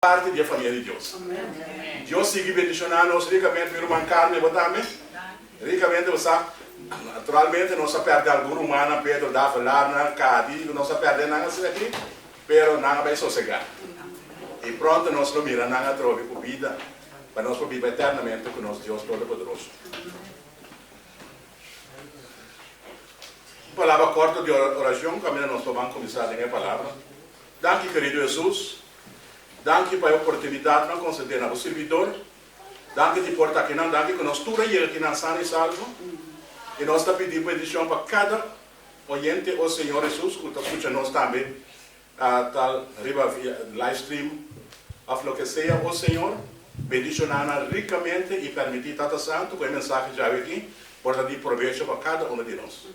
parte da família de Deus. Deus sigue bendicionando-nos ricamente, meu irmão Carmen, botame. Ricamente, você, naturalmente, não se perde algum humano, Pedro, dá falar, na Cadi, não se perde nada assim aqui, pero nada vai sossegar. E pronto, nós não miramos nada, trove por vida, para nós viver eternamente com nosso Deus Todo-Poderoso. Palavra corta de oração, caminho nós vamos começar a palavra. Danke, querido Jesus. Danke pela oportunidade de conceder ao servidor. Danke de porta aqui, danke que nós tudo aí aqui na sã e salvo. E nós estamos pedindo bendição para cada oyente, o Senhor Jesus, que está escutando nós também, tal riba live stream, a lo que seja, o Senhor, bendicionar ricamente e permitir Tata Santo, com a mensagem já aqui, por dar proveito para cada um de nós.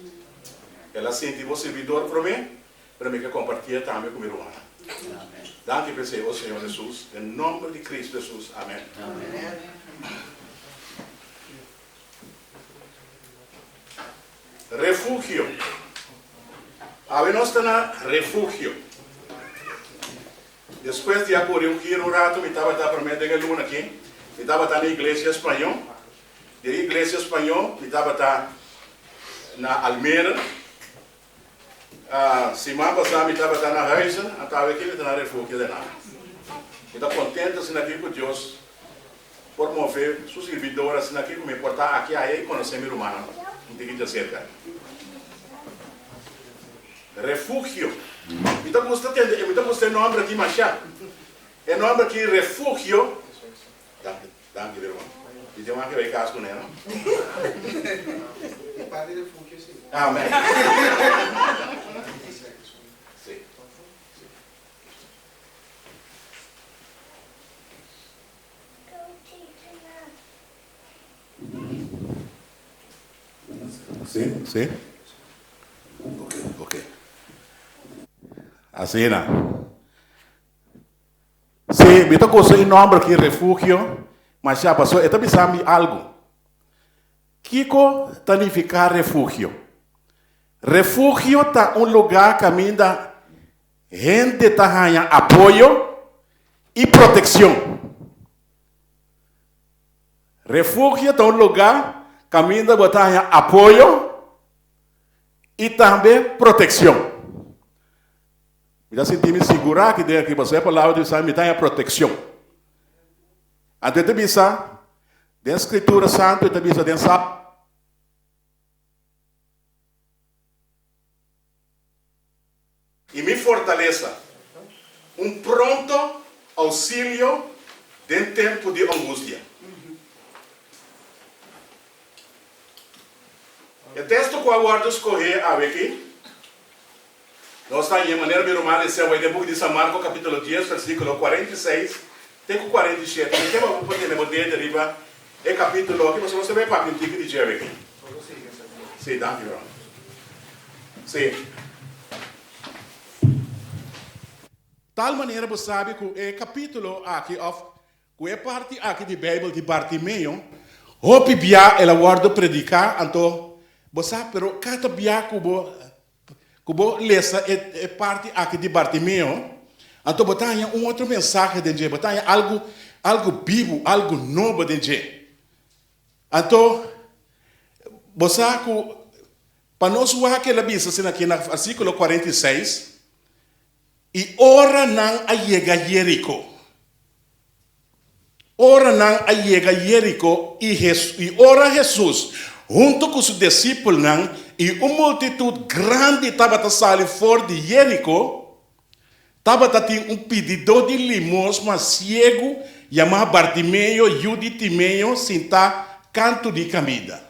Ela sente o servidor para mim que compartilha também com o irmão. Danke por ser o Senhor Jesus, em nome de Cristo Jesus. Amém. Amém. Refúgio. Agora nós estamos no refúgio. Depois de acorrer um rato, me estava para mim de luna aqui. Me estava na igreja espanhola. De igreja espanhola, me estava na Almeida. Semana passada, me estava na Reisa, estava aqui na refúgio de nada. Estou contente assim aqui com Deus por mover seus servidores assim aqui, como importar aqui aí conhecer meu humano. Não tem que dizer, cara. Refúgio. Então, você tem nome aqui, Machá. É nome aqui, refúgio. Danke, meu irmão. E tem uma que vai casar com ela. Padre refúgio, sim. Amém. Sim, sim. Ok. Assim, não. Sim, me tocou em nome aqui, refúgio, mas já passou, eu também sabe algo. Kiko significa refúgio. Refúgio está lugar que ainda gente está apoio e proteção. Refúgio está lugar que ainda botar apoio e também proteção. Eu já senti me segurar que você é a palavra de Deus me dá proteção. Até te bisa, da Escritura Santa, te bisa dentro e me fortaleça pronto auxílio em tempo de angústia. O texto que eu aguardo escorrer aqui, nós estamos em maneira normal, esse é o book de São Marcos, capítulo 10, versículo 46, até 47. O que eu vou poder ler de riba é capítulo que você vai para o antigo de Jerry aqui. Sim, danke, irmão. Sim. Tal maneira você sabe que é capítulo aqui, que é parte aqui de Bíblia de Bartimeu, o Bíblia ela guarda predicar, então, você sabe, pero cada Bíblia que você lê é parte aqui de Bartimeu, então botar outro mensagem de Deus, botar algo vivo, algo novo de Deus. Então, você sabe, para nós o que ela diz assim aqui no versículo 46, e ora não a chega Jerico. Ora não a chega Jerico e ora Jesus, junto com os discípulos, e uma multitud grande estava a sair fora de Jerico, estava a ter pedidor de limosna cego, chamado Bartimeu, e de Timeu, sentar canto de camida.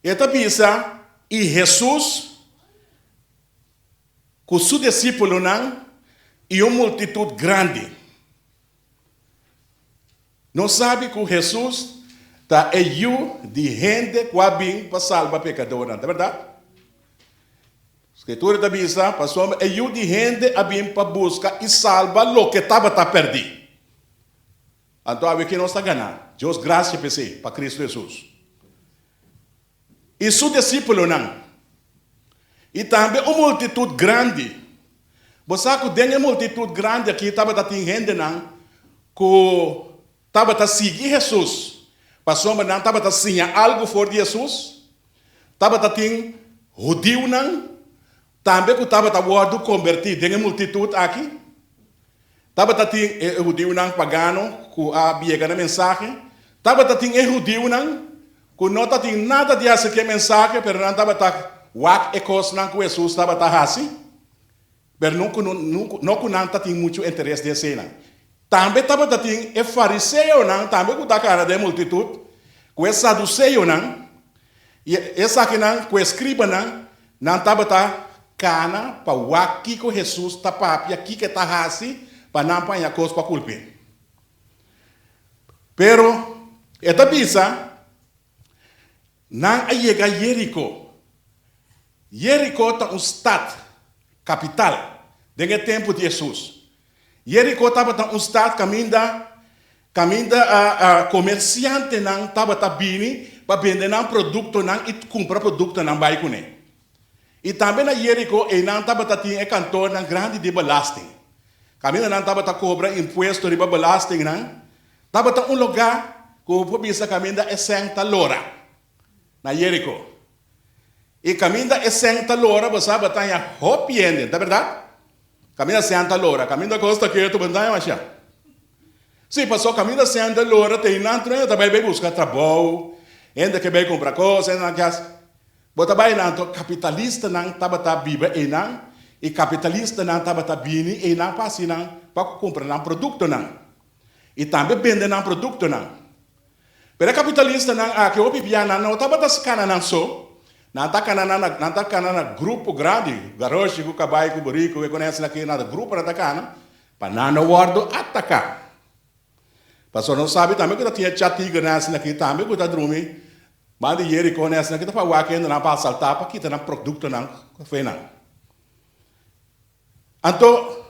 Esta pensa, e Jesus, com seu discípulo e uma multitud grande. Não sabe que Jesus está aí de gente que vem para salvar pecadores, não é verdade? A Escritura também diz, pastor, aí de gente que vem para buscar e salvar o que estava perdido. Então, aqui nós está ganhando. Deus graça para Cristo Jesus. E seu discípulo não. E também uma multitud grande. Você que tem uma multitud grande aqui, estava tem gente não, que estava seguir Jesus. Passou mas não estava sinha algo for de Jesus. Estava tem judeu não, também que estava word convertido, tem uma multitud aqui. Estava tem judeu não pagano, que a biega na mensagem. Estava tem judeu não, que não tem nada de essa que mensagem, pero não estava wak ekos não que Jesus estava assim. Pero não tem muito interesse de cena. Também estava tem fariseu não, também que cara da multitud, com esse saduceu não, e essa que não, com escriba não estava cana para o aqui que Jesus está papi aqui que está assim, para não apanhar coisa para culpa. Pero esta bisa não chega a Jerico. Jerico está um estado capital, desde o tempo de Jesus. Jerico estava um estado caminho a comerciante não estava vindo para vender um produto não e comprar produto não vai com ele. E também na Jerico ele não estava tinha cantor não grande de belasting. Caminho não estava cobra imposto de belasting não. Estava lugar que o povo caminho é Santa Lora na Jerico. E caminho é Santa Lora, você sabe, está em happy ending, tá verdade? Caminho é Santa Lora, caminho da costa que tu bandai achar. Sim, passou caminho é Santa Lora, tem nanto, também vai buscar trabalho, ainda que vai comprar coisas, ainda que as. Bota bem nanto, capitalista não estava viva e capitalista não estava vindo e não passa não para comprar um produto não. E também vender um produto não. Pero capitalista não, que o bibia não estava tascana não só. Não está na grupo grande, garoto, que cabai, que burico, que conhece aqui, nada grupo na cana, para não guardo atacar. Passou não sabe também que tinha chatiga nessa aqui também que está dormindo, mas de ele conhece aqui para o aqui não para saltar para quitar um produto não, foi não. Então,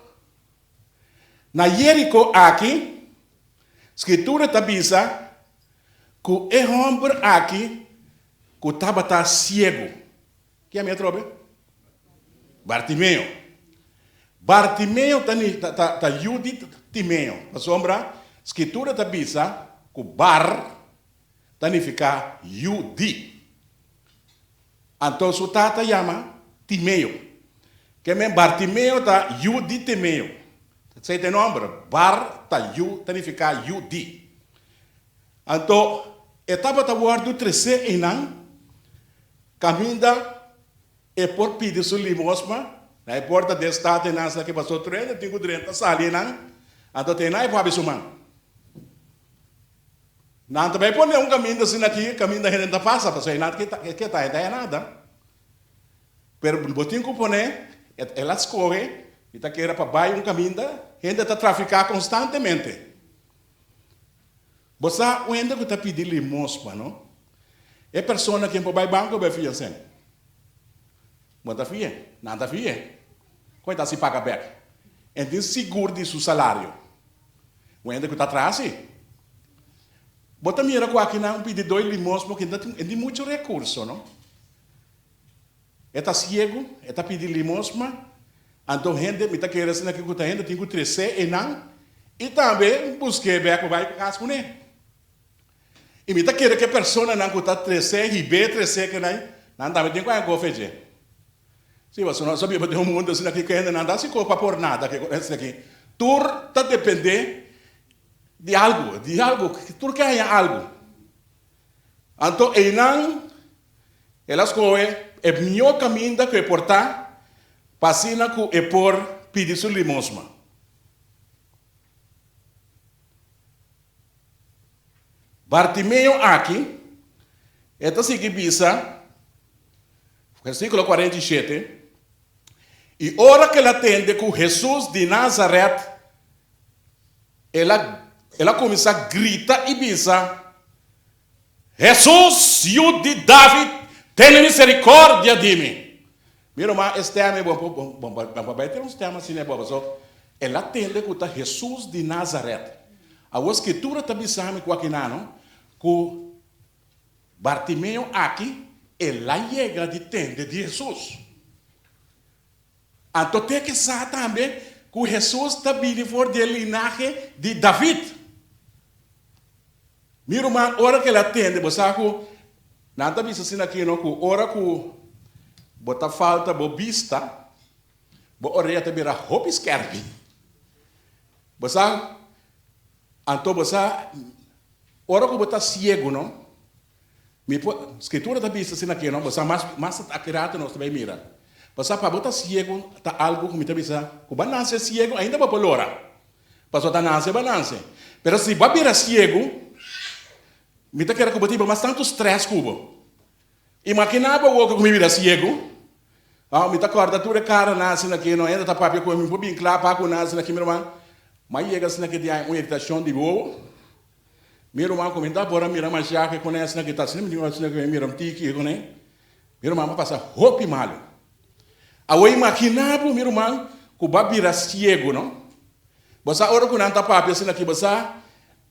na Jerico aqui, escritura está bisa que o homem aqui que estava cego. Quem é minha tropa? Bartimeu. Bartimeu está Judith Timeu. A sombra, escritura está bisa que bar significa Judi. Então, o tata chama Timeu. Que é Bartimeu está Judi Timeu. Você tem nome? Bar significa Judi. Então, etapa está guardando 13 anos. Caminda e por pedir sua limosna, na porta do estado nessa que passou 30 sali não, então tem na para bisumang. Não também põe caminho assim aqui, caminho da gente passa, para sair nada que tá nada. Pero botinho que põe, ela escorre, e tá queira para baixo caminho da gente tá traficar constantemente. Você ainda que tá pedindo limosna, não? É pessoa que vai banco vai fiar sem. Mas tá fiar, não tá fiar. Quando tá se paga bem, então seguro de seu salário. O ainda que tá atrás, bota mira com aqui não pedir dois limosna porque tem muito recurso, não? É tá cego, é tá pedir limosna, então gente me tá querendo assim que tá ainda tem que crescer e não, e também busquei bem que vai casar com ele. E me está querendo que a pessoa não está crescer, e bem crescer, que não também tem que fazer. Se você não sabe, tem um mundo assim aqui que ainda não dá se culpa por nada, que esse aqui. Tudo está dependendo de algo, tudo quer algo. Então, elas coem, é o melhor caminho que portar, passina que é por pedir sua limosna. Bartimeu aqui, esta seguinte bisa, versículo 47, e hora que ela atende com Jesus de Nazaré, ela começa a gritar e bisa, Jesus, filho de David, tem misericórdia de mim. Mira, mas este tema é bom, vai ter uns temas assim, né, bom, só, ela atende com Jesus de Nazaré. A escritura está dizendo que Bartimeu aqui, ela chega de tende de Jesus. Então tem que saber também que Jesus está vindo for do linaje de David. Mira, uma hora que ele atende, você sabe que nada disso assim aqui, não, que hora que bota falta, bobista, bo orelha te vira roupa esquerda. Você sabe? Então você, hora que bota cego, não? Escritura da Bíblia assim aqui, não? Você mais acurado nós também mira. Você para botar cego, tá algo que me está dizendo, que vai nascer cego ainda vai polora. Passou tá nascer, vai nascer. Mas se vai virar cego, me está querendo que botar mais tanto stress cubo. Imaginava o que me vira cego. Ah, me está corda tudo cara nasce aqui, não ainda tá papel com me bem claro para com nasce aqui, meu irmão. Mas chega assim aqui de uma irritação de boa. Meu irmão comenta agora mira mais já que conhece aqui tá assim, mira tiki, né? Meu irmão passa roupa malo. Ao imaginar meu irmão que vai virar cego, não? Você ora que não tá papel assim aqui, você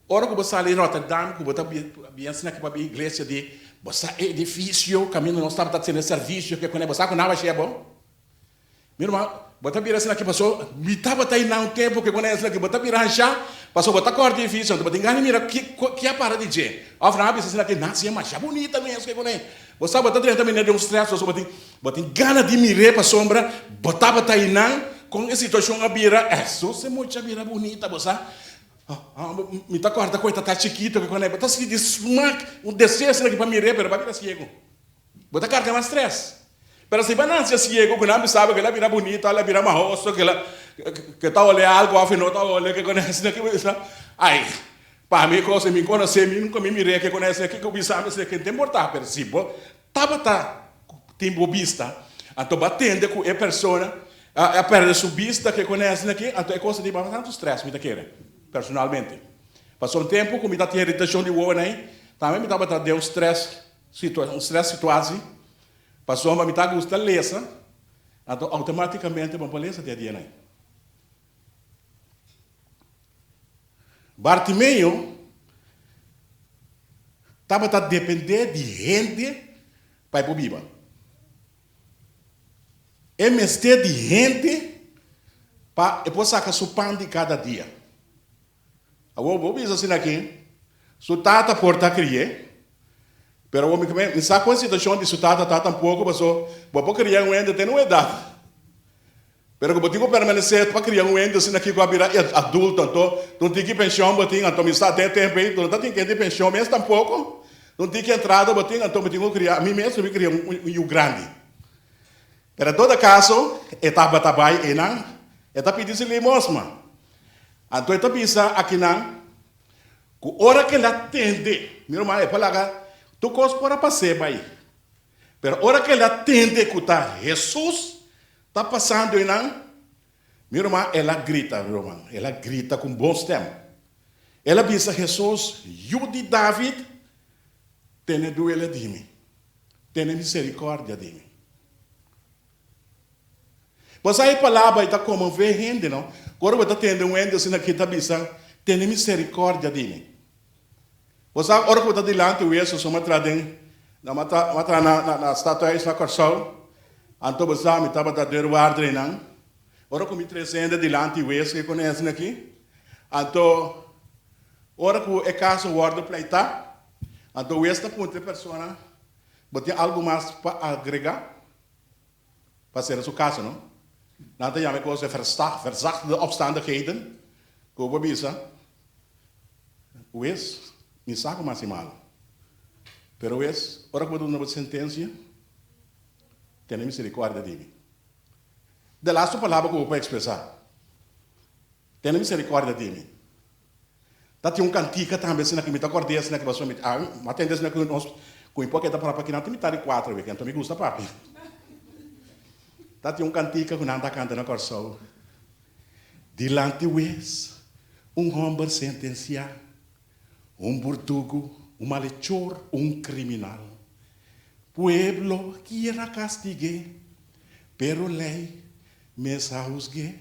ora que você ali em Rotterdam, que você bem assim aqui para a igreja de você é edifício, caminho não estava tendo serviço, que quando você não vai chegar bom. Meu irmão, você vira assim aqui, passou, me estava aí não tempo que quando é assim aqui, você vira já, passou, você corta edifício, você engana, mira, que é para dizer? A frase assim aqui, nasce mais bonita mesmo, que quando é. Você bota 30 minutos de um stress, você engana de mirar para a sombra, botava aí não, com a situação a vira, só se muito vira bonita, você. Me está corta coisa tá chiquita que quando é, bota se desmac, o desejo aqui para mirar, pero vai virar cego. Bota carga mais stress. Pero se vai nascer cego, que não sabe que ela vira bonita, ela vira marroso, que tá olhando algo, afinal tá olhando que conhece aqui, ai. Para mim, coisa me conhece, nunca me mirei que conhece aqui, que eu pensava que tem mortal, pero se tá tem bobista, então batendo com a pessoa, a perde sua vista que conhece aqui, então é coisa de bastante stress, me tá querendo, personalmente. Passou um tempo, como me tá tendo irritação de boa, né? Também me tava dando um stress situação. Passou uma metade gosta lesa, então automaticamente uma beleza de dia, né? Bartimeu estava a depender de gente para ir para o Biba. É mestre de gente para depois sacar seu pão de cada dia. Eu vou dizer assim aqui, sua tata porta criar, pero o homem me saca uma situação de sua tata um pouco, passou, vou criar um ente tem uma idade. Pero que botinho permanecer para criar um ente assim aqui com a vira adulto, então não tem que pensão, botinho, então me está até tempo aí, não tem que ter pensão mesmo tampouco, não tem que entrada, botinho, então botinho criar, a mim mesmo me criar um grande. Pero todo caso, etapa tabai enang, etapa pedindo limosma. Então etapa bisa aqui não, que hora que ele atende, meu irmão, é para lá, tu coisa para passear aí. Pero hora que ele atende que tá Jesus está passando, não? Meu irmão, ela grita, meu irmão. Ela grita com bom tempo. Ela diz a Jesus, eu de David, tenha duelo de mim. Tenha misericórdia de mim. Você aí palavra está como ver gente, não? Quando você atende um ente assim aqui, está dizendo, tenha misericórdia de mim. Você ora que está diante o Jesus, uma tradem, na estátua na corção. Então você me estava dando ordem, não? Ora que me trazendo diante o que conhecem aqui. Então, ora que é caso o ordem pleita. Então, esta ponte pessoa, botem algo mais para agregar, para ser a sua casa, não? Não tem a coisa verzacht de omstandigheden, que eu vou dizer. O me saca mais mal. Pero ora que eu dou uma sentença, tenha misericórdia de mim. De lá a palavra que eu vou expressar. Tenha misericórdia de mim. Tá tem cantiga também, se não que me tá acordando, se não que você me mas tem que nós com um pouco da para que não tem metade 4 vezes, então me gusta papi. Tá tem cantiga que não tá cantando na corção. Dilante vez homem sentenciado, verdugo, malhechor, criminal. Pueblo quiera castigue, pero ley me juzgue.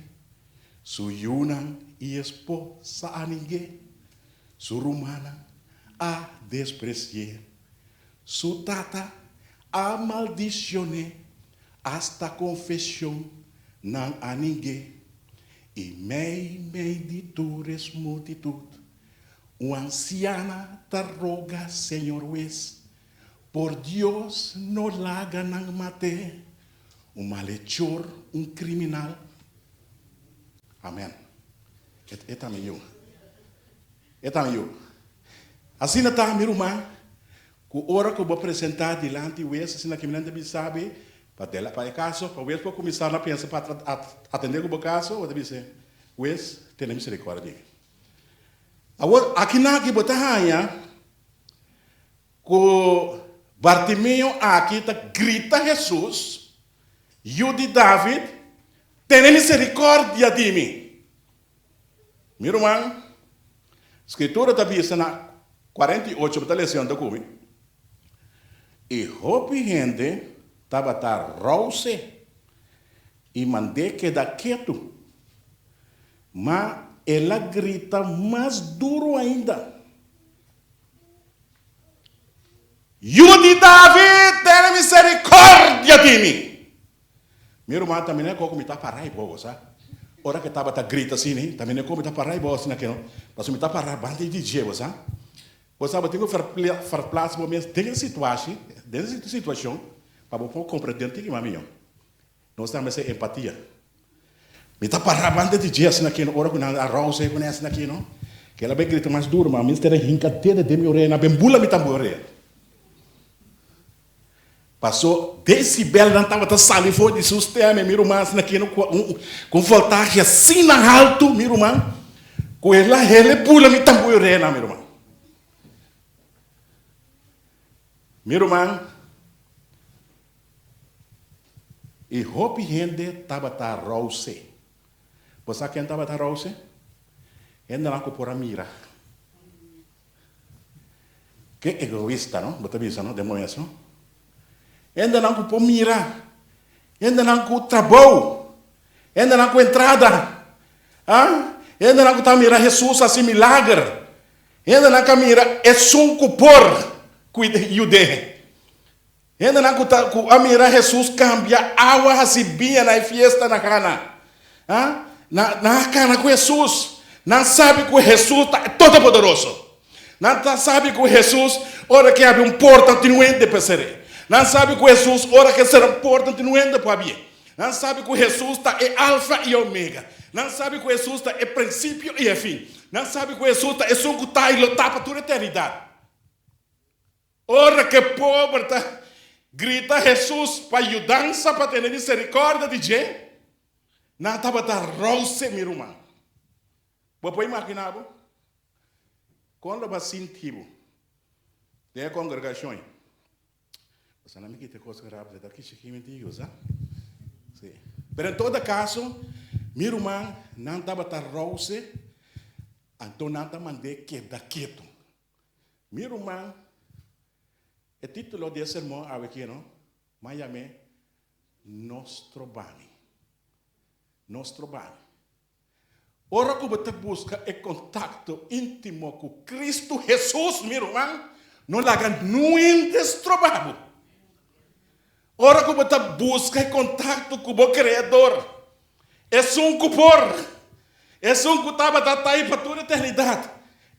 Su yuna y esposa anigue, su rumana a despreciar, su tata a maldicioné, hasta confesión não há ninguém. E meio de tuas multitud. Uma anciana te roga, Senhor juez, por Deus não laga não mate, um malhechor, um criminal. Amém. É também eu. É também eu. Assim não está, meu irmão, que a hora que eu vou apresentar diante do juez, assim que me não sabe, para o caso, para o juez para começar a pensar para atender o caso, eu deve dizer, juez, tenha misericórdia. Aqui na que botar rainha, que Bartimeu aqui tá grita Jesus, e o de David, tenha misericórdia de mim. Meu irmão, a escritura está vista na 48, está lendo comigo. E houve gente estava rouse e mandei quedar quieto, mas ela grita mais duro ainda. Eu de David, tenha misericórdia de mim. Meu irmão também é como está para boa, sabe? Ora que estava grita assim, né? Também é como está para boa assim naquilo. Mas me está para bande de dia, sabe? Você sabe, tem que fazer place momentos dessa situação, para você compreender que é nós estamos sem empatia. Me está para bande de dia assim naquilo. Ora que não arroz aí conhece naquilo, não? Que ela vai gritar mais duro, mas me está rincadeira de minha orelha, na bembula me está morrendo. Passou decibel, não estava salivou de sustento, meu irmão, assim naquilo, com voltagem assim na alto, meu irmão, com ela pula me está morrendo, meu irmão. Meu irmão, e roupa gente estava rouse. Você sabe quem estava rouse? Ainda não por a mira. Que egoísta, não? Você viu, não? Demônios, não? Ainda não por mira. Ainda não por trabalho. Ainda não por entrada. Ainda não por mirar Jesus assim milagre. Ainda não por mirar é sunco por cuide. Ainda não por mirar Jesus cambia água assim bem na festa na cana. Na cana com Jesus. Não sabe que Jesus é todo poderoso. Não sabe que Jesus, ora que abre porta continuamente para ser. Não sabe que Jesus, ora que será porta continuamente para abrir. Não sabe que Jesus é alfa e ômega. Não sabe que Jesus é princípio e é fim. Não sabe que Jesus é som que está e lutar para toda a eternidade. Ora que pobre grita Jesus para ajudança, para ter misericórdia de gente. Não estava rouse, meu irmão. Você imaginar, quando você sentir a congregação, você não me quita coisa grave, daqui chiquinho mentiu, sabe? Mas em todo caso, meu irmão não estava rouse, então não estava mandando quedar quieto. Meu irmão, o título desse sermão aqui, não? Miami, Nostro Bani. Nostro Bani. Ora que você busca o contato íntimo com Cristo Jesus, meu irmão, não larga nenhum destrobado. Ora que você busca o contato com o Criador, é um cupor, é um que está aí para toda a eternidade,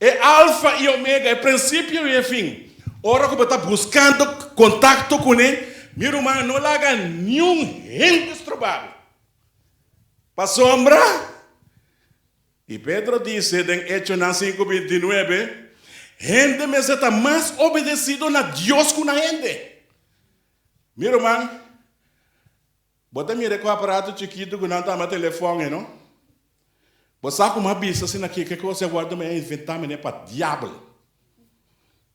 é alfa e ômega, é princípio e é fim. Ora que você está buscando contato com ele, meu irmão, não larga nenhum indestrobado. Para sombra. E Pedro disse em Hechos 5:29, gente me está mais obedecido na Deus que na gente. Meu irmão, você mira com o aparato chiquito que não está no telefone, não? Você sabe como é isso assim aqui, que você guarda me inventar me para diabo.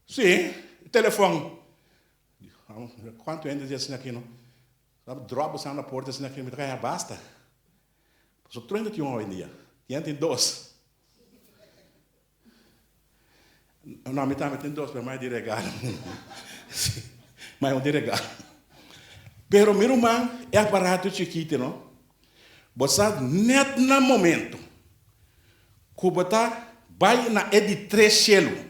Sim, telefone. Quanto ainda diz assim aqui, não? Sabe, droga você na porta assim aqui, me traz basta. Só 31 hoje em dia. Tem 2. Não, me tem 2, mas mais de regalo. Mas é um de regalo. Pero, meu irmão, é aparato chiquito, não? Você, net no momento, que você vai na de 3 selo.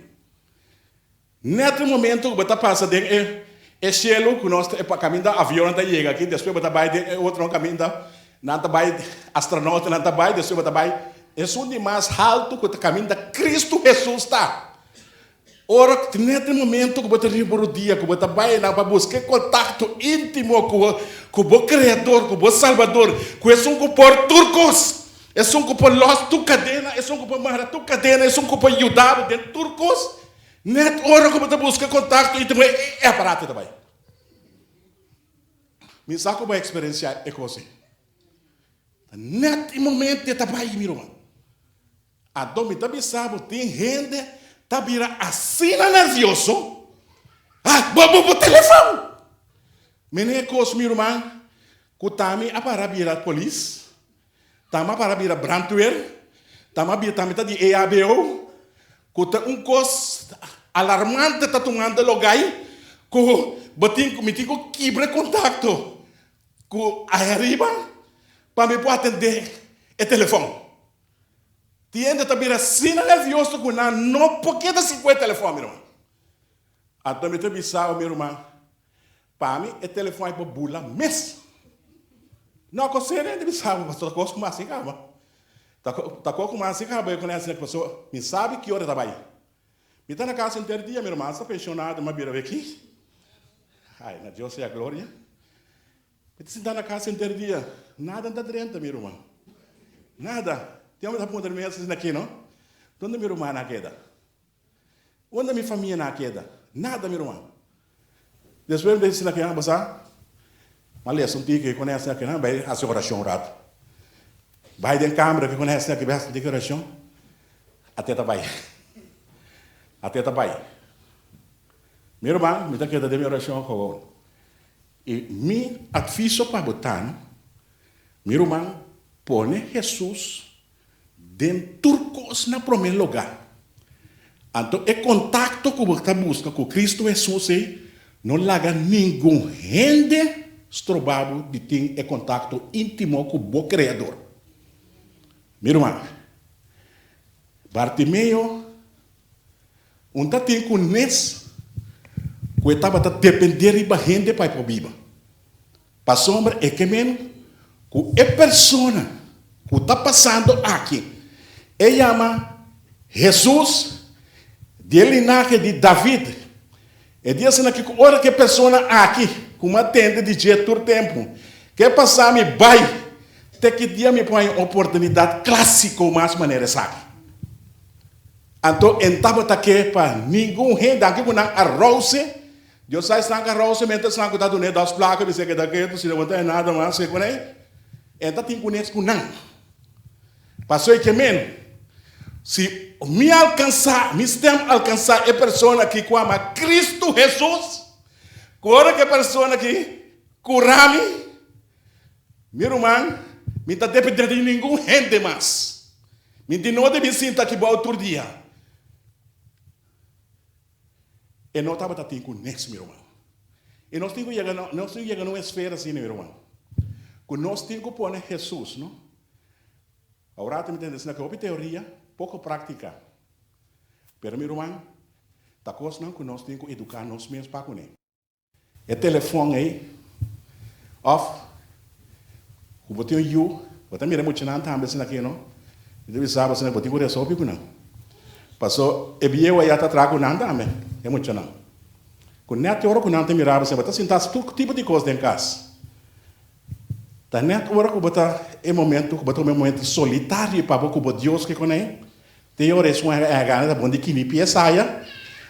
Net no momento que você passa de selo, que nós é para caminhar, avião está chega aqui, depois você vai de outro caminho, não tá vai astronauta, não tá vai, Deus tá vai. É onde mais alto que o caminho da Cristo Jesus está. Ora, nesse momento que você riba o dia, que você vai para buscar contato íntimo com o Criador, com o Salvador, com esse por turcos, esse por los tu cadena, esse por mara tu cadena, esse por ajudar de turcos, net hora que você busca contato íntimo é aparato também. Me saco uma experiência é assim. Nesse momento de trabalho, meu irmão, a domi também sabe tem gente tabira assim nervioso. Bobo telefone. Mene kos meu irmão, kutami para bira polícia, tama para bira brandweer, tama bira tami de EABO, kuta kos alarmante tatungando logai, ku botin komitiku kibre contacto, ku arriba, para me poder atender o telefone. Tiende também assim nervioso com não porque da 50 telefone, meu irmão. Então me também sabe, meu irmão, para mim o telefone é para bula mesmo. Não consigo nem sabe, mas tá coisa como assim, cara. Tá coisa como assim, cara. Eu conheço a pessoa, me sabe que hora trabalha. Me tá na casa inteiro dia, meu irmão, está pensionado, mas vira aqui. Ai, na Deus seja a glória. Me tá na casa inteiro dia, nada anda dentro, meu irmão. Nada. Tem uma ponta de mesa aqui, não? Onde meu irmão na queda? Onde minha família na queda? Nada, meu irmão. Depois de dizer aqui, mas aliás, um tique que conhece aqui, não? Vai a sua oração um rato. Vai dentro da câmera que conhece aqui, vai a oração. Até tá vai. Até tá vai. Meu irmão, me dá queda de minha oração com e me adviso para botar, meu irmão, põe Jesus dentro turcos na primeiro lugar. Então, é contato que você busca com Cristo Jesus, não larga nenhum gente estrobado de ter é contato íntimo com o Criador. Meu irmão, Bartimeu, onde tem com nesse, que estava dependendo da gente para ir para a Bíblia. Para a sombra, é que mesmo, que é pessoa que está passando aqui. Ele chama Jesus, de linaje de David. Ele diz assim que hora que a pessoa aqui, como atende de jeito do tempo, que passar me vai, até que dia me põe oportunidade clássica, mais maneira, sabe? Então, estava aqui para ninguém renda aqui com a roça. Deus sai sangue a roça, mentre sangue está dando das placas, diz que daqui, se não tem nada mais, se conhece. Então, tem conhece com não. Passou que menos. Se me alcançar a pessoa que ama Cristo Jesus, agora que a pessoa que curame, meu irmão, me está dependendo de ninguém rende mais. Me não deve sentar aqui para outro dia. E não estava tendo com nesse, meu irmão. E nós temos que chegar numa esfera assim, meu irmão. Que nós temos que pôr Jesus, não? Agora, me entende, que houve teoria, pouco prática. Mas, meu irmão, tá coisa não que nós temos que educar nós mesmos para com ele. É telefone aí, off, o botão you, botar mira muito não tá assim aqui, não? E deve saber se não botar coisa só pico não. Passou, e bem eu aí até trago não tá, é muito não. Quando net hora que não tem mirava, você botar sentar todo tipo de coisa dentro de casa. Tá net hora que botar é momento, que botar um momento solitário para o Deus que conhece. Tem hora isso é ganha da bonde que me pia saia.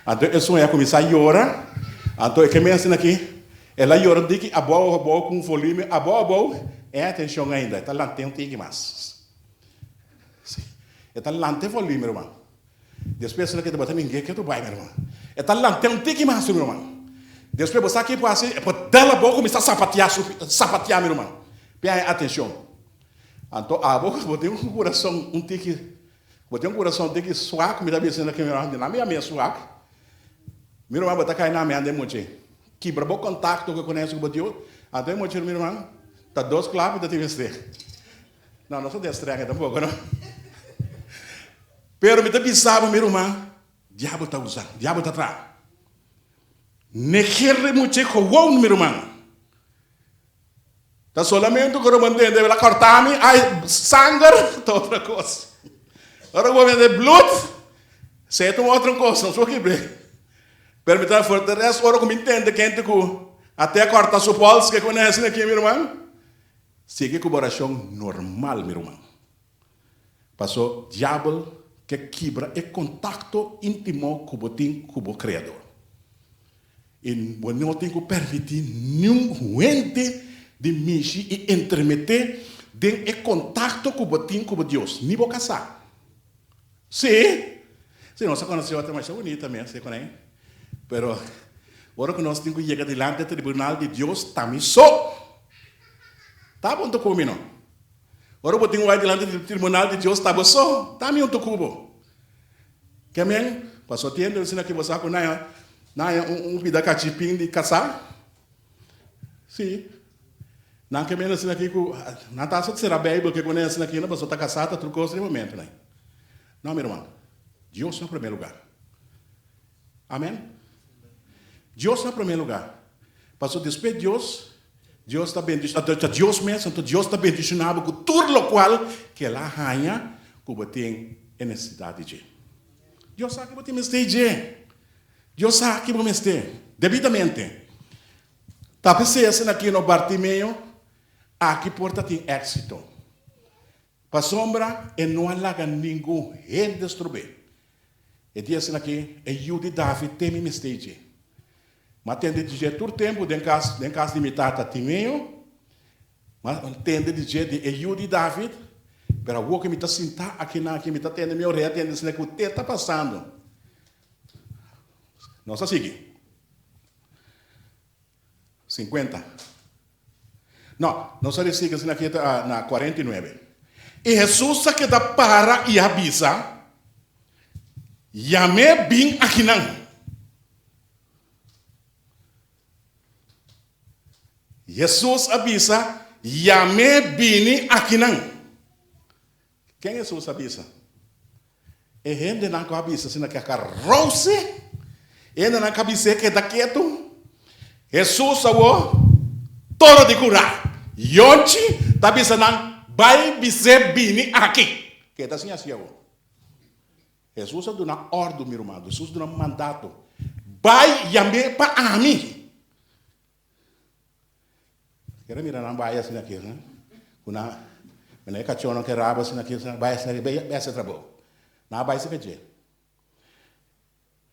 Então isso é começar a chorar. Então é que me ensina aqui. Ela chora de que a boa com volume, a boa é atenção ainda. Está lá tem um tique mais. Está lá tem volume, meu irmão. Depois você que botar ninguém que tu vai, meu irmão. Está lá tem um tique mais, meu irmão. Depois você aqui pode ser, pode dar a boa começar a sapatear, meu irmão. Pia atenção. Então a boa botei um coração um tique. Botei um coração tique suaco, me dá bem sendo que meu irmão, na minha suaco. Meu irmão botar cair na minha de monte. Quebra bom contato que eu conheço com o Deus. Então monte meu irmão, tá dois clavos da TV. Não sou destrega tampouco, não. Pero me dá pensava, meu irmão, diabo tá usando, diabo tá atrás. Nequer muito com o meu irmão. Tá solamente que eu não entendo, ela cortar-me, ai, sangue, tá outra coisa. Agora eu vou vender blood, sei uma outra coisa, não sou que bem. Permitir fortaleza, agora eu me entendo que até cortar seu pulso, que conhecem aqui, meu irmão. Sigue com oração normal, meu irmão. Passou diabo que quebra o contato íntimo com o Criador. E não tem que permitir nenhum ente de mexer e intermeter em contato com o Deus. Nem vou casar. Sim. Se não, você conhece outra mais bonita também, você conhece? Mas, agora que nós temos que chegar diante do tribunal de Deus, também só. Tá bom, tô comigo, não? Agora eu tenho que ir diante do tribunal de Deus, tá bom, só. Também eu tô cubo. Que amém? Passou tempo, eu ensino aqui você com vida cachipim de caçar. Sim. Não que menos aqui com na taça de será bem, porque quando ensina aqui, não passou tá caçada, trocou esse momento, né? Não, meu irmão. Deus é o primeiro lugar. Amém? Deus é o primeiro lugar. Passou después de Deus, Deus está bendicionado, Deus mesmo, então Deus está bendicionado com tudo o qual que ela rainha que tem necessidade de. Deus sabe que você tem de. Deus sabe que você tem. Devidamente. Tá pensando aqui no Bartimeu, aqui porta tem êxito. Para sombra, e não alaga ninguém destruir. E diz aqui, e eu de David tem me stage. Mas tem de dizer todo tempo, em caso limitado a Timeu, mas tem de dizer de eu de David, para o que me está sentado aqui na que me está tendo meu rei, tem de dizer que o tempo está passando. Nossa, sigue. 50. Não, nós só sigue assim aqui na 49. E Jesus que dá para e avisa, Yame bem aqui não. Jesus avisa, Yame bem aqui não. Quem é Jesus avisa? É gente não que avisa, assim que a carroça, ele não que avisa que está quieto. Jesus avô, todo de curar. Yonchi, está avisando, vai dizer bem aqui. Que está assim assim avô. Jesus dá uma ordem, meu irmão. Jesus dá um mandato. Vai Yame para mim. Quero mirar na baia assim aqui, né? Kuna, menai cachorro que raba assim aqui, baia assim aqui, baia assim trabo. Na baia se vê.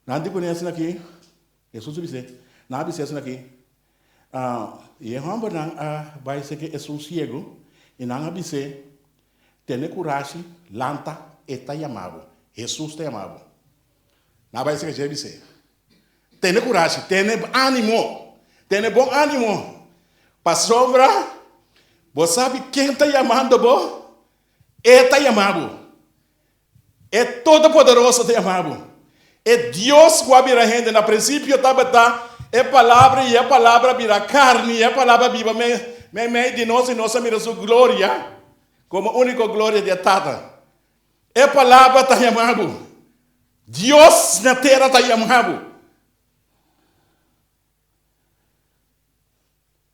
Na de conhece aqui, Jesus disse, na disse assim aqui, e hamba na baia se que é cego e na disse, tem coragem, lanta, eta chamado. Jesus te chamado. Na baia se que Jesus disse, tem coragem, tem ânimo, tem bom ânimo. Para sombra, você sabe quem está chamando, bo? Ele está chamando. É todo poderoso está chamando. É Deus que vai a gente. Na princípio estava é palavra e a palavra vira carne e a palavra viva meio de nós e nossa mira sua glória como única glória de Tata. É palavra está chamando. Deus na terra está chamando.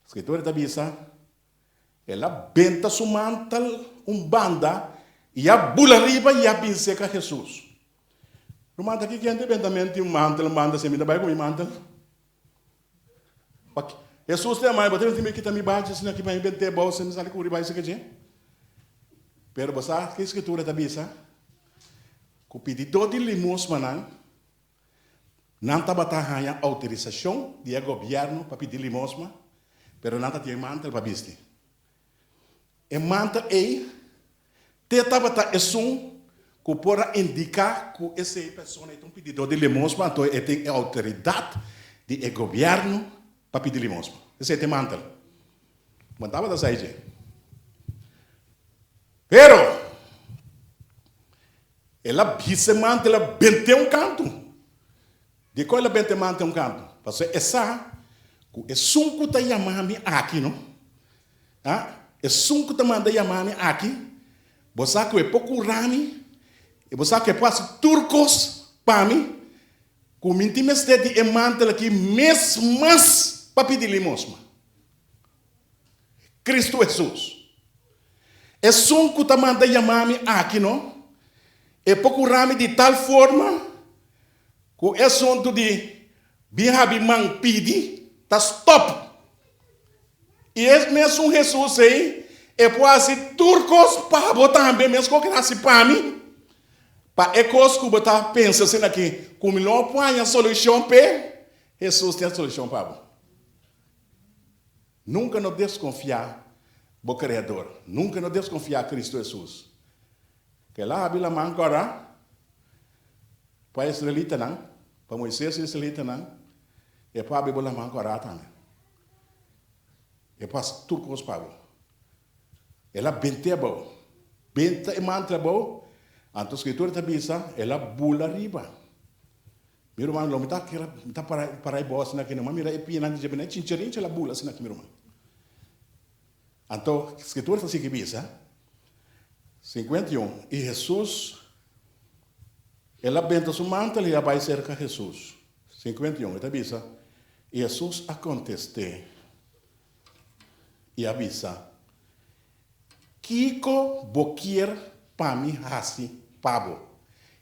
A escritura da Bíblia, ela benta su mantal, banda, e a bula riba e a binseca Jesus. No manto aqui, quem tem bentamento mantal, manda se me dá vai com mantal. Jesus tem mais, bateu no time que está me bate, assim, aqui vai inventar bolsa, não sabe cobrir mais isso aqui. Pero você, que a escritura da Bíblia, com o pedido de limosna, não está batendo autorização do governo para pedir limosna. Pero nada tem mantel para viste. E mantel é teta que pode indicar que essa pessoa é um pedido de limosna, então ele tem autoridade de governo para pedir limosna. Esse é o mantel. Mandava da saída. Pero ela esse mantel ela bente canto. De qual ela bente mantel canto? Porque essa é sunco tá chamando aqui, não? É sunco tá manda chamando aqui. Você que é pouco rami, e você que passa turcos para mim, com intimidade de mantel aqui mesmo para pedir limosna. Cristo Jesus. É som que te manda chamar-me aqui, não? É procurar-me de tal forma que é som de Bihabimang pidi, tá stop. E esse mesmo Jesus aí, é quase turcos para botar também, mesmo que nasce para mim. Para ecos que você pensa assim aqui, como não põe a solução para Jesus tem a solução para você. Nunca nos desconfiar do Criador. Nunca nos desconfiar de Cristo Jesus. Que lá a Bíblia agora, para Israelita não, para Moisés Israelita não, e para a Bíblia agora também. E para turcos para você. Ela bente é bom. Bente é mantra bom. Então, a escritura está dizendo, ela bula riba. Meu irmão, não me está para aí boa, assim, não mira e pina de jebene, chincharin, ela bula, assim, meu irmão. Então, a escritura está assim que diz, 51. E Jesus, ela benta seu manto, ela vai cerca de Jesus. 51, está dizendo, e Jesus aconteceu e avisa, Kiko boquier para mim assim, pabo.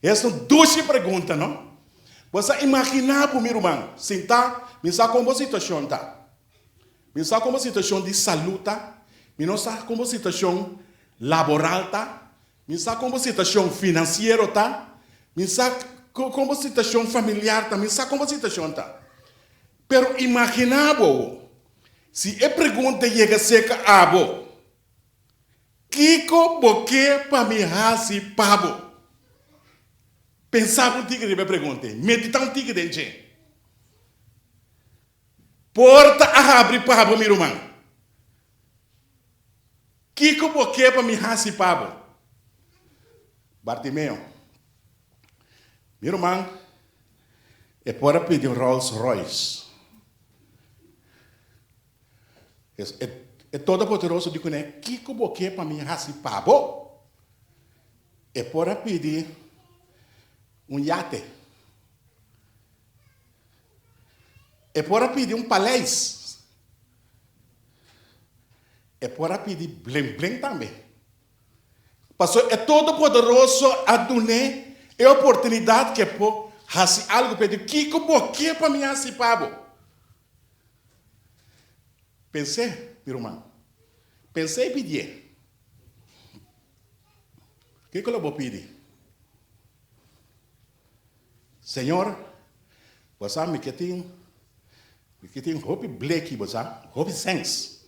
Essa é uma doce pergunta, não? Você imagina, meu irmão, sentar, me sabe como a situação está. Me sabe como a situação de saúde está. Me não sabe como a situação laboral está. Me sabe como a situação financeira está. Me sabe como a situação familiar está. Me sabe como a situação está. Pero imagina, se a pergunta chega a ser que abo, Kiko boque para me hasi pabo. Pensava um tigre me pergunta, meditar um tigre dentro. Porta a abrir pabo, meu irmão. Kiko boque para me hasi pabo. Bartimeu, meu irmão, é para pedir um Rolls Royce. É todo poderoso de conhecer Kiko boque para me hasi pabo. É para pedir um iate. É para pedir um palés. É para pedir blém também. Pastor, é todo poderoso a dar a oportunidade que pode fazer algo para pedir. Kiko boque para me hasi pabo. Pensei, meu irmão. Pensei e pedi. O que eu vou pedir? Senhor, você sabe que tem hope black, você sabe? Hope sense.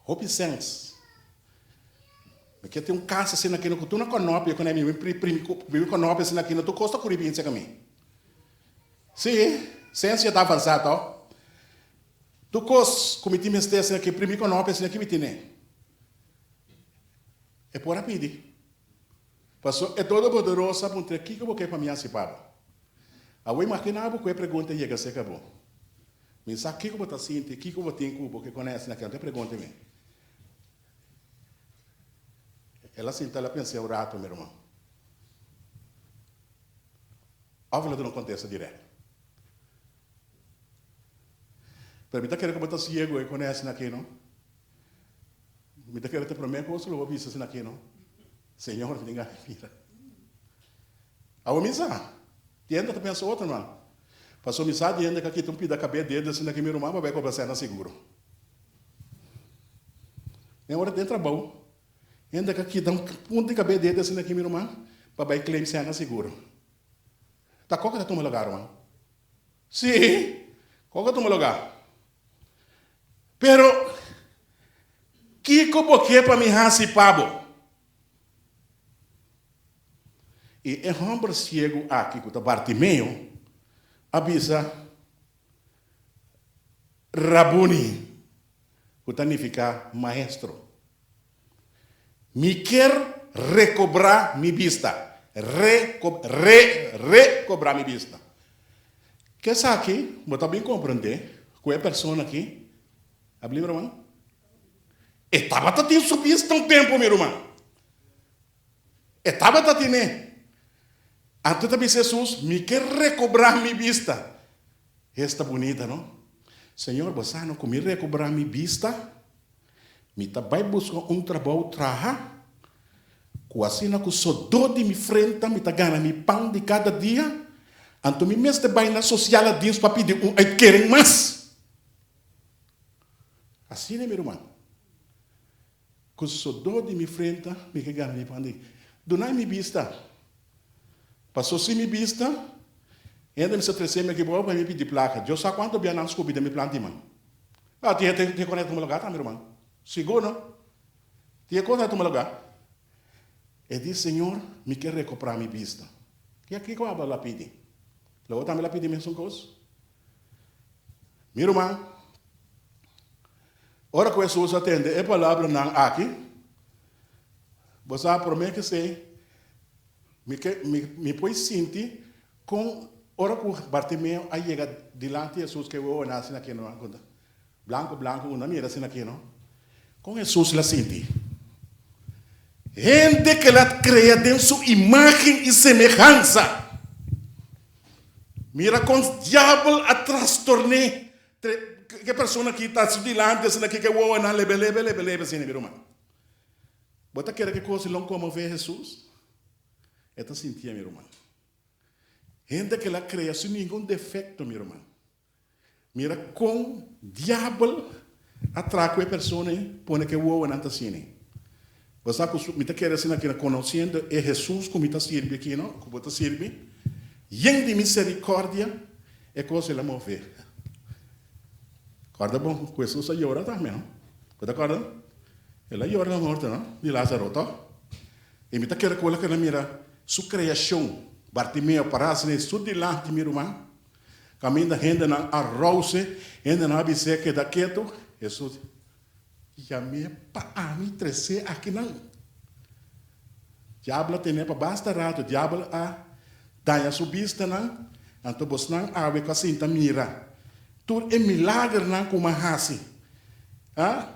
Hope sense. Porque tem um caso assim aqui no que tu não conhece, quando me conhece assim aqui no tu costa curibim isso aqui. Sim, ciência está avançada, ó. Tu cos comiti mestre assim aqui, primeiro conhece assim aqui me tem. É por rapide. Pastor, é todo poderoso, sabe o que eu vou querer para mim assim, papa. A oi imaginava que a pergunta ia ser acabou. Me sabe o que eu vou estar sentindo, o que eu vou ter em Cuba, que conhece naquela, não tem pergunta mesmo. Ela sentou, ela pensou, o rato, meu irmão. Óbvio não acontece direto. Para mim, tá querendo que eu estou cego e conhece naquele, não? Me tá querendo te prometer que eu vou ver assim naquele, não? Senhor, me engane, mira. A misa, tienda, tu pensa outro, irmão. Passou misa, tienda, que aqui tu pida a cabeça dele, assim, aqui, meu irmão, vai conversar na seguro. É hora de trabalho. Ainda que aqui dá um ponto de cabeça dele, assim, aqui, meu irmão, para vai claim ser na seguro. Tá, qual que é o teu lugar, irmão? Sim, qual que é o teu lugar? Pero, que boque para me hasi pabo? E é homem cego aqui, que está Bartimeu, avisa Rabuni, que significa maestro. Me quer recobrar minha vista. Recobrar minha vista. Que é aqui, você também compreender, qual é a pessoa aqui? Abre, meu irmão. Estava tendo subido tão tempo, meu irmão. Estava tendo. Então também Jesus me quer recobrar minha vista. Esta bonita, não? Senhor, você não comigo recobrar minha vista? Me tá vai buscar trabalho trabalho. Com assim na que sou do de me frente, me tá ganhando me pão de cada dia. Então me mestre vai na social a Deus para pedir querem mais. Assim é meu irmão. Com sou do de me frente, me ganhando me pão de. Do não me vista. Passou se me vista. Ainda me se trece me que boa para me pedir placa. Eu só quanto bem não descobri de me plantar mano. Ah, tinha conectado com o lugar, tá meu irmão? Seguro, não? Tinha conectado com o lugar. E diz, Senhor, me quer recuperar minha vista. Que aqui que eu vou lá pedir? Logo também lá pedir mesmo coisa. Meu irmão, ora que Jesus atende, é palavra não aqui. Você promete que sei, me pode sentir com ora que Bartimeu aí chega diante de Jesus que eu vou nascer aqui não conta. Blanco, uma mira assim aqui não. Com Jesus lá senti. Gente que ela cria dentro de sua imagem e semelhança. Mira com o diabo a trastornar. Que pessoa que está diante assim aqui que eu vou na lebe assim meu irmão. Bota querer que coisa não como ver Jesus. É tá sentia meu irmão. Gente que ela cria sem nenhum defeito meu irmão. Mira com diabo atraco a pessoa põe que eu vou na assim. Você me está querendo assim aqui conhecendo é Jesus como está servindo aqui não, como está servindo. E de misericórdia é coisa ela mover. Acorda bom, com Jesus a llora também não. Você acorda? Ela llora na morte não, de Lázaro tá. E me está querendo colocar na mira sua criação, Bartimeu para assim tudo de lá de meu irmão. Caminha ainda na arroz, ainda na biseca da quieto, Jesus. Já me para mim crescer aqui não. Diabo tem para basta rato, diabo a dar a subista não. Então você não ave com assim mira. Tudo é milagre não como assim. Ah?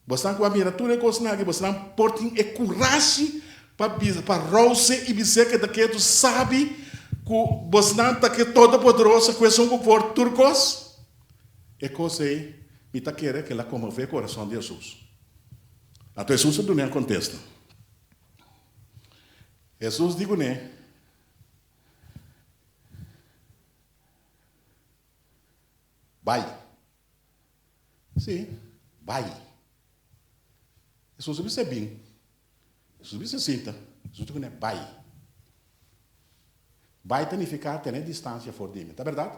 Você não com mira tudo é coisa não que você não portem é coragem para rouse e biseca da quieto sabe que você não está que todo poderoso com esse por turcos. É coisa aí. Me está querendo que ela comove o coração de Jesus. Então Jesus não contesta. Jesus digo né? Vai. Sim, vai. Jesus disse bem. Jesus disse sinta. Jesus digo né? Vai. Vai significa ter distância for de mim. Tá verdade?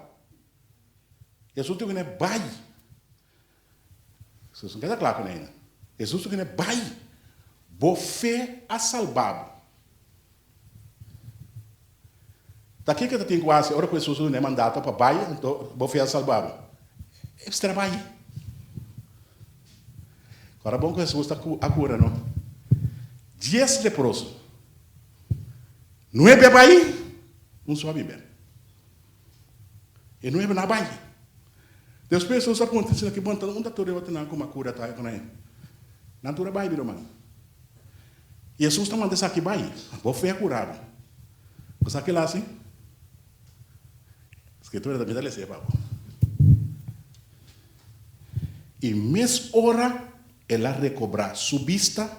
Jesus digo né? Vai. Jesus não quer claro com ele. Jesus diz que vai, você a salvado. Daqui que tem quase, ora que Jesus não é mandado para vai, então você a salvado. Você trabalha. Agora bom que Jesus está a cura, não? 10 leprosos. Não é bem, não só bem. E não é na baia. Deus pessoas acontecem aqui, bom, onde a tua rota não como a cura tá com ele. Na tua baia, meu irmão. Jesus está mandando aqui baia, vou ser curado. Você aqui lá assim? Escritura da vida lhe Pablo. E mês hora ela recobrar sua vista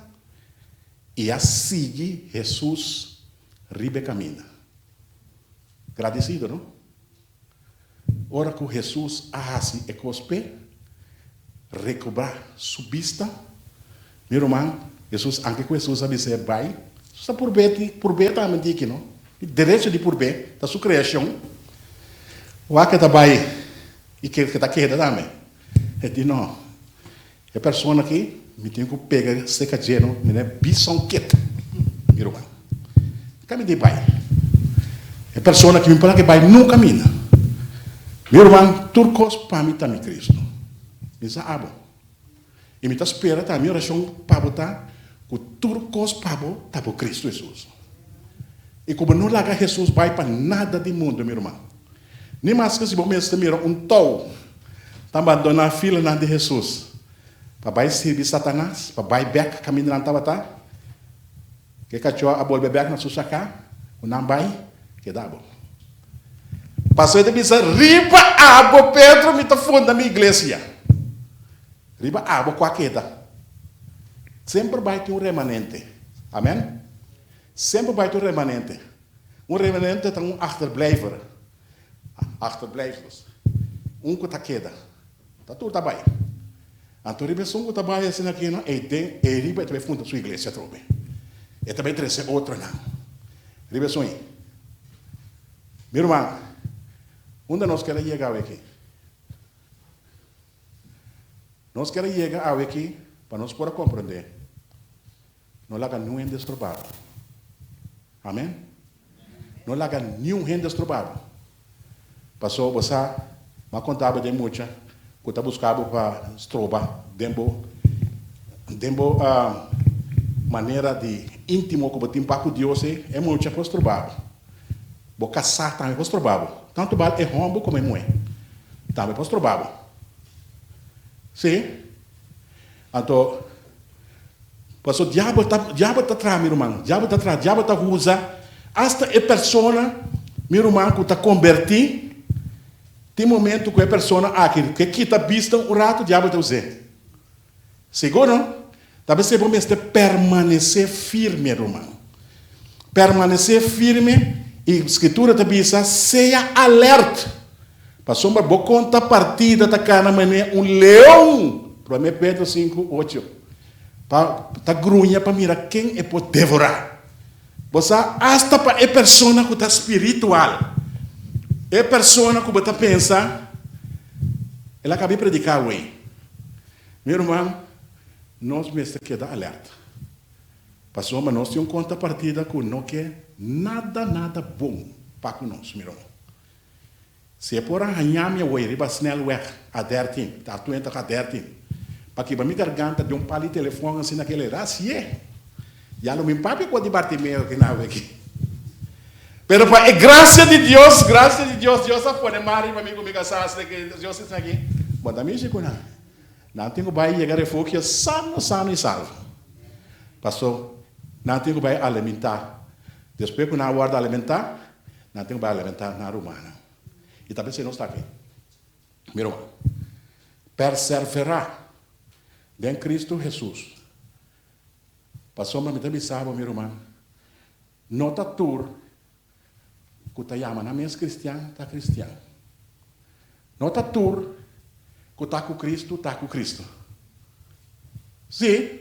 e a seguir Jesus ribe caminha. Agradecido, não? Ora que Jesus assim e cospe, recobrar sua vista, meu irmão, Jesus, anche com Jesus sabe ser vai, só por bem também diz não, direito de por bem, da sua criação, o que está vai e que está querendo também, ele diz não, a pessoa aqui me tem que pegar seca de não, me é bisão quieta, meu irmão, caminho de vai, a pessoa que me fala que vai não caminha. Meu irmão, turcos para mim também Cristo. Isso é bom. E me está esperando a minha oração para botar que turcos para botar para Cristo Jesus. E como não larga Jesus vai para nada do mundo, meu irmão. Nem mais que se você mira tol, está abandonando a fila de Jesus. Para vai servir Satanás, para vai back caminho na tabata. Que cachorro a bolsa back na sua saca, o não vai, que dá bom. Passou de dizer, riba água, Pedro, me está fundando a minha igreja. Riba água com a queda. sempre vai ter um remanente. Amém? Sempre vai ter um remanente. Um remanente é um achterblijver. Achterblijvers. Um que está queda. Está tudo bem. Então, a pessoa que está bem assim aqui, não? Ele vai fundar sua igreja, trobe. E também trouxe outro, não. A pessoa, meu irmão, onde nós queremos chegar aqui? Nós queremos chegar aqui para nós poder compreender. Não laga nenhum indestrutível. Amém? Não laga nenhum indestrutível. Passou você, mas contava de muita, que está buscando para estroba, dembo maneira de íntimo como tem para com Deus é muito para estrobar. Vou caçar também para estrobar. Tanto vale é rombo como é muito. Também para estrobar. Sim? Então, passou diabo tá atrás, meu irmão. Diabo tá usa. Hasta a pessoa, meu irmão, que está convertido. Tem momento que a pessoa aqui que quita vista o rato, o diabo está usando. Seguro? Talvez você precisa permanecer firme, irmão. Permanecer firme e a escritura te diz, seja alerta. Passou uma boa conta partida da cana mané um leão. 1 Pedro 5:8. Tá grunha para mirar quem é por devorar. Você hasta para a pessoa que está espiritual. É pessoa que você pensa, ela acabou de predicar hoje. Meu irmão, nós mesmos queda alerta. Passou, mas nós temos contrapartida que não quer nada bom para nós, meu irmão. Se é por arranhar minha oi, riba snel weg, adertim, tá tu entra adertim. Para que a minha garganta de pali telefone assim naquele raci é. Já não me papi com o departamento que não aqui. Pero para a graça de Deus, Deus a pôr mari para mim comigo assim que Deus está aqui. Bom, também chegou não. Não tenho vai chegar a refúgio sano e salvo. Passou, não tenho vai alimentar. Depois que não guarda alimentar, não tenho vai alimentar na romana. E também se não está aqui. Meu irmão, perseverar em Cristo Jesus. Passou, mas também sabe, meu irmão, nota tur que está chamando a mesa cristã, está cristiano. Nota tur que está com Cristo, está com Cristo. Sim.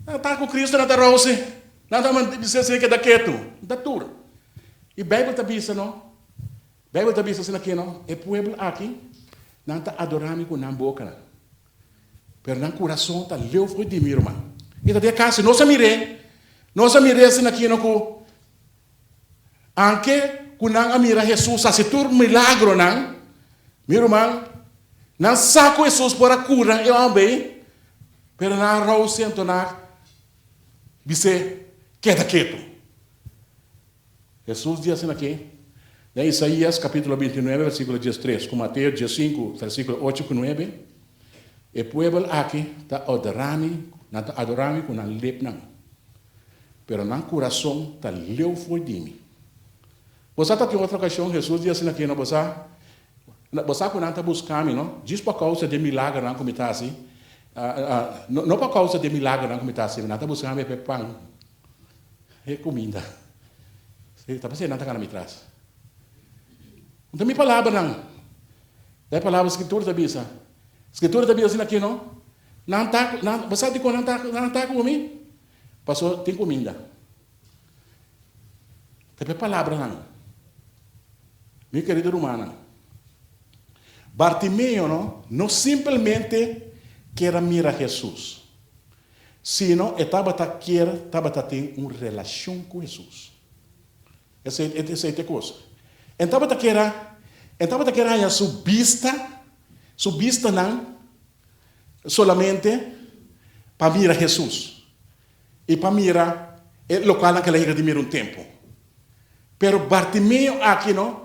Está com Cristo, não está rouse. Não está dizendo que é daqueto. Está tur. E a Bíblia está dizendo, não? A Bíblia está dizendo aqui, não? É povo aqui, não está adorando com a boca, não. Pero no coração está leu foi de mim, irmão. E da casa, nós mirei assim aqui no cu. Anche kunang amira Jesus asitur milagro nang, meu irmão, não saco Jesus para cura eu amei, pero na rausen to na bise queda quieto. Jesus diz assim aqui, em Isaías capítulo 29, versículo 13, com Mateus 15, versículo 8 e 9, e pueblo aqui está adorando com a lep não, pero na coração está leu foi de mim. Você está aqui em outra ocasião, Jesus diz assim aqui, não, você quando está buscando, não, diz por causa de milagre, não, como está assim, não por causa de milagre, não, como está assim, não está buscando é pão, é comida. Está pensando, não está cá na minha trás. Não tem minha palavra, não. É a palavra escritura da Bíblia. Escritura da Bíblia assim aqui, não? Não está, você diz que não está comigo? Passou, tem comida. Tem a palavra, não. Minha querida romana. Bartimeu não simplesmente quer mirar Jesus, sino estava tendo uma relação com Jesus. Essa é a coisa. Estava querendo a sua vista não solamente para mirar Jesus e para mirar o local naquela ilha de mirar um tempo. Pero Bartimeu aqui não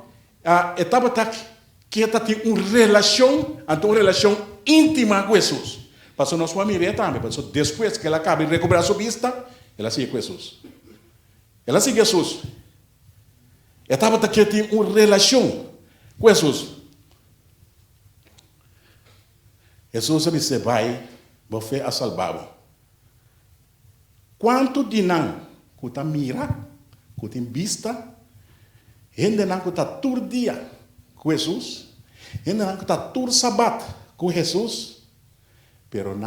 estava tendo uma relação íntima com Jesus. Passou na sua família também. Passou depois que ela acaba de recuperar sua vista, ela sigue com Jesus. Ela sigue Jesus. Estava tendo uma relação com Jesus. Jesus disse, vai, você é salvado. quanto de não que tá mira, que tem vista, ainda não que tá todo dia com Jesus, ainda não que tá todo sabat com Jesus, pero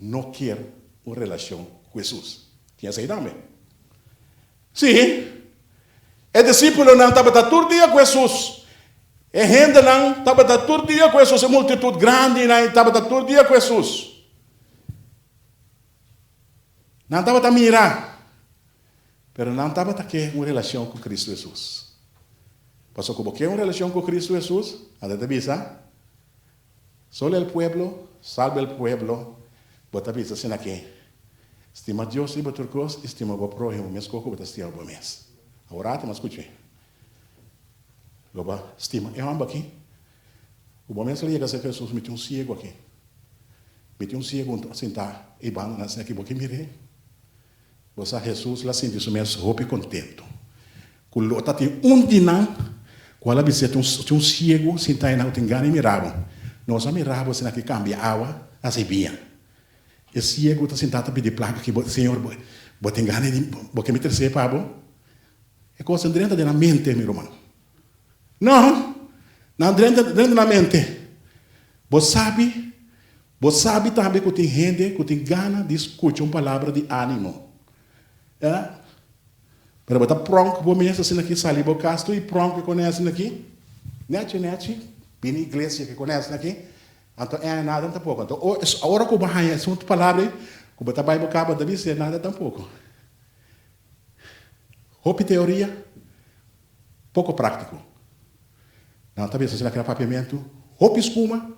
não quer uma relação com Jesus. Tinha essa ideia? Sim. O discípulo não estava todo dia com Jesus. E ainda não estava todo dia com Jesus. A multidão grande não estava todo dia com Jesus. Não estava a mirar. Mas não estava a ter uma relação com Cristo Jesus. Passou como que uma relação com Cristo Jesus? Anda te visa. Solo el pueblo, salve el pueblo. Bota visa assim aqui. Estima Deus e bater coisas, estima o próximo, mas como bota estima o mês. Agora te mas escute. Loba estima. É um aqui. O momento que ele chega a Jesus mete um cego aqui. Mete um cego sentar e banda assim aqui porque mire. Você Jesus lá sente isso mesmo roupa e contento. Quando tá tem dinam, quando a visita um cego sentar e não tem gana e mirava. Nós mirava assim aqui cambia água, assim bem. Esse cego está sentado a pedir placa que Senhor, botem gana de porque me terceiro para é coisa dentro da mente, meu irmão. Não dentro da mente. Você sabe também que tem gente que tem gana de escutar uma palavra de ânimo. É? Para botar pronto, vou me assim aqui, sair do casto e pronto que conhece aqui. Nete, bem igreja que conhece aqui. Então, é nada tampouco. Então, a hora que eu vou essa outra palavra, que eu vou trabalhar no cabo, deve ser nada tampouco. Roupa teoria, pouco prático. Não, talvez assim naquele papamento, roupa espuma,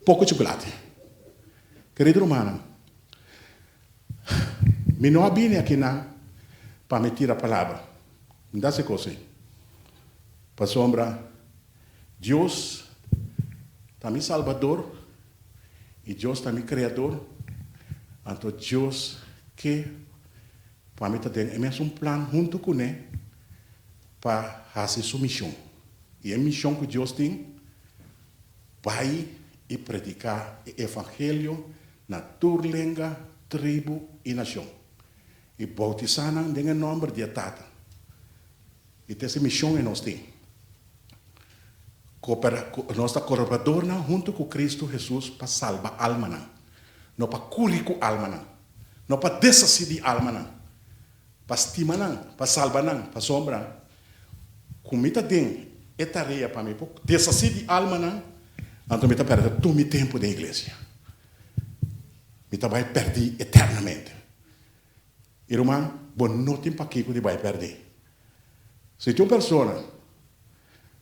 pouco chocolate. Querido humano, me não abine aqui para me tirar a palavra. Me dá essa coisa. Para sombra, Deus também Salvador e Deus também Criador. Então Deus que para mim tem um plano junto com ele para fazer sua missão. E a missão que Deus tem vai e predicar o evangelho na tua língua, tribo e nação. E bautizar em nome de Tata. E essa missão que nós temos. Nós estamos colaborando junto com Cristo Jesus para salvar a alma. Não para curar a alma. Não para decidir a alma. Para estimar, para salvar, para sombra. Como está tem é tarefa para mim, decidir a alma, então me está perdendo todo o tempo da igreja. Me está vai perder eternamente. Irmão, bom, não tem para que vai perder. Se tem uma pessoa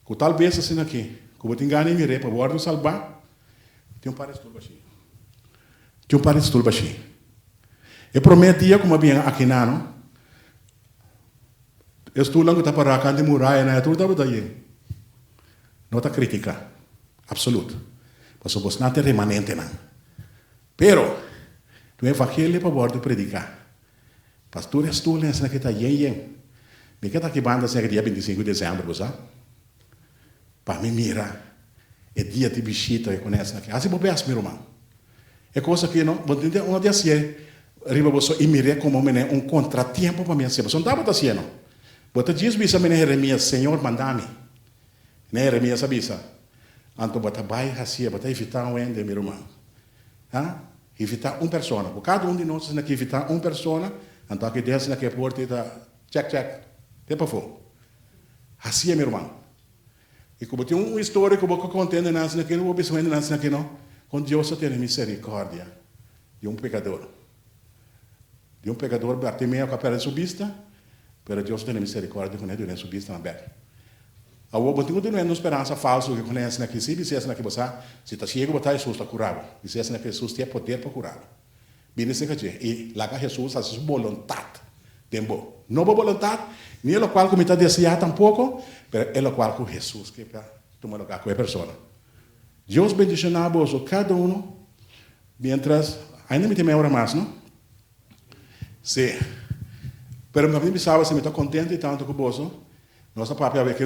que talvez assim aqui, que eu tenho ganho em mire para o salvar, tem um parecer baixinho. Tem um parecer baixinho. Eu prometia como bem aqui não. Eu estou lá que está para cá de muralha, né? Tudo está daí. Não está crítica, absoluta. Mas você não tem remanente não. Pero, tu evangelho para bordo predicar. Pastor, estou lá que está yen. Me queda aqui banda assim dia 25 de dezembro, você? Para me mirar. É dia de visita, eu conheço aqui. Assim, vou ver, meu irmão. É coisa que não, vou entender, uma dia assim, arriba você e mirei como um contratempo para mim, assim. Você não estava assim, não? Você diz, bisa, Jeremias, Senhor, manda-me. Jeremias, avisa. Então, você vai assim, você evitar um ende, meu irmão. Evitar uma pessoa. Cada um de nós tem que evitar uma pessoa. Então, aqui desce naquela porta e está, check. Tempo for. Assim é, meu irmão. E como tem uma história que eu vou contando nessa aqui, não vou pensar nessa aqui, não. Quando Deus tem misericórdia de um pecador. De um pecador, Bartimeu, com a perna subista, mas Deus tem misericórdia com ele, de subista na berra. A outra tem uma esperança falsa que conhece aqui, se dissesse aqui você, se está chego, botar Jesus está curado. Dissesse que Jesus tem poder para curar. Bem isso que e lá que Jesus faz sua vontade. Tempo. Não boa vontade, nem o qual como está desejando tampouco, mas é o qual com Jesus que para tomar lugar com a pessoa. Deus bendice a vós, cada um, mientras, ainda me tem meia hora mais, não? Sim. Pero me pensava se me está contente tanto com vós, nossa papel é que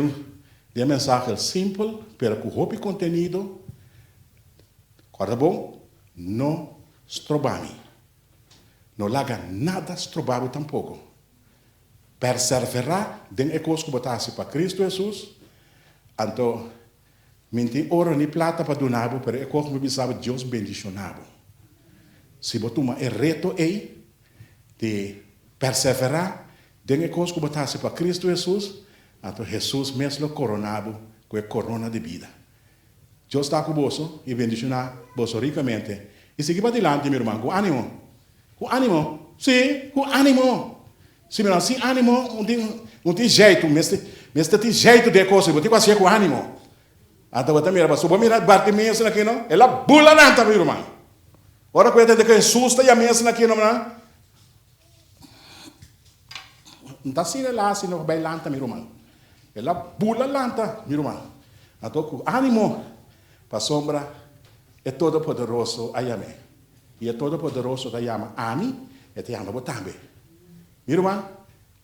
de mensagem simples, pero com roupa e contenido. Corta bom? Não estrobami. não larga nada trabalho tampouco. Perseverar den coisa que botasse para Cristo Jesus. Então, menti ouro nem plata para donabo, pero é como bisava Deus bendicionado. Se botuma é reto aí de perseverar den coisa que botasse para Cristo Jesus, então Jesus mesmo coronado com a corona de vida. Deus está com você e bendicionar você ricamente. E seguir para adiante, meu irmão, com ânimo. Com ânimo. Sim, com ânimo. Sim, meu irmão, sem ânimo, não tem jeito. Mas tem jeito de coisa. Você tem que fazer com ânimo. Então, você mira, se você mirar Bartimeu aqui, não? Ela bula nanta, meu irmão. Ora, quando você tem susto e a mesa aqui, não? Não está assim lá, assim, não vai lanta, meu irmão. Ela bula lanta, meu irmão. Então, com ânimo, para a sombra, é todo poderoso a Yahweh. E é todo poderoso da Yama Ami, e te ama também. Meu irmão,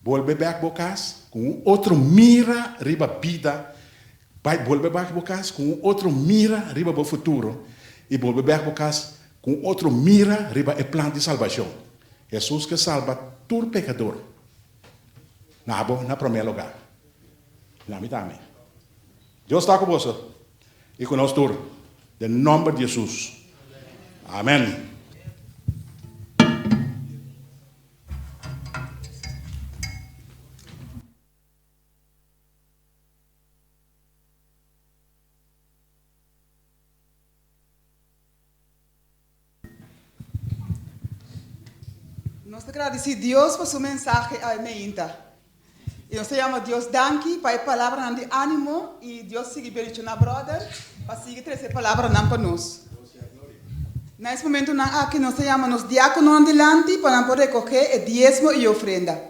volve back bocas com outro mira riba vida. Vai volve back bocas com outro mira riba o futuro. E volve back bocas com outro mira riba o plano de salvação. Jesus que salva todo pecador. Na primeiro lugar. Na mitad. Deus está com você. E conosco todos. Em nome de Jesus. Amém. Nós agradecemos a Deus por sua mensagem a mim. E nós chamamos Deus danke para a palavra de ânimo e Deus siga bendicionando brother para seguir trazer a palavra para nós. Nesse momento aqui nós chamamos diáconos adelante para poder recoger o diezmo e ofrenda.